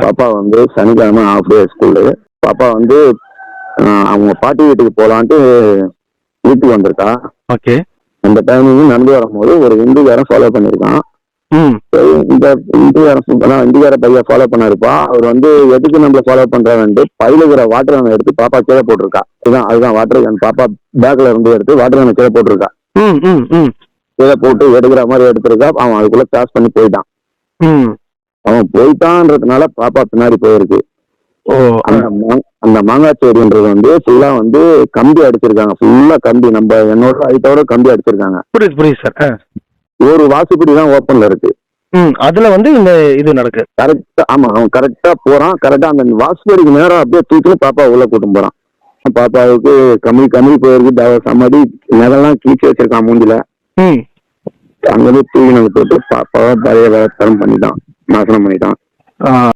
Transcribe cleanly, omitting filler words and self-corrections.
பாப்பா வந்து சனிக்கிழமை ஹாஃப் டே ஸ்கூலு. பாப்பா வந்து அவங்க பாட்டி வீட்டுக்கு போலான்ட்டு வீட்டுக்கு வந்திருக்கா. ஓகே. அந்த டைமிங் நடந்து வரும்போது ஒரு இந்துக்காரன் ஃபாலோ பண்ணியிருக்கான். இந்த இந்துக்கார பையன் ஃபாலோ பண்ணாருப்பா. அவர் வந்து எதுக்கு நம்மள ஃபாலோ பண்றாங்கன்ட்டு பையில இருக்கிற வாட்டர் கேன் எடுத்து பாப்பா கீழே போட்டிருக்கா. அதுதான் வாட்டர் கேன். பாப்பா பேக்ல இருந்து எடுத்து வாட்டர் கேன் கீழே போட்டிருக்கா. கீழே போட்டு எடுக்கிற மாதிரி எடுத்திருக்கா. அவன் அதுக்குள்ள கிராஸ் பண்ணி போயிட்டான். அவன் போயிட்டான்றதுனால பாப்பா பின்னாடி போயிருக்கு. அந்த மாங்காய் செடின்றது வந்து ஃபுல்லா வந்து கம்பி அடிச்சிருக்காங்க. ஃபுல்லா கம்பி, நம்ம என்னோட ஹைட்டோட கம்பி அடிச்சிருக்காங்க. புரியுது சார். ஒரு வாசுப்படி தான் ஓப்பன்ல இருக்கு. அதுல வந்து இந்த இது நடக்கு. கரெக்டா. ஆமா, அவன் கரெக்டா போறான். கரெக்டா அந்த வாசுப்படிக்கு நேரம் அப்படியே தூக்கி பாப்பா உள்ள கூட்டும் போறான். பாப்பாவுக்கு கம்மி போயிருக்கு. சமாடி நெகெல்லாம் கீழ்ச்சி வச்சிருக்கான் மூஞ்சில. அங்கே போய் தூக்கி போட்டு பாப்பாவை பழைய வேலை பண்ணிட்டான், நாசனம் பண்ணிட்டான்.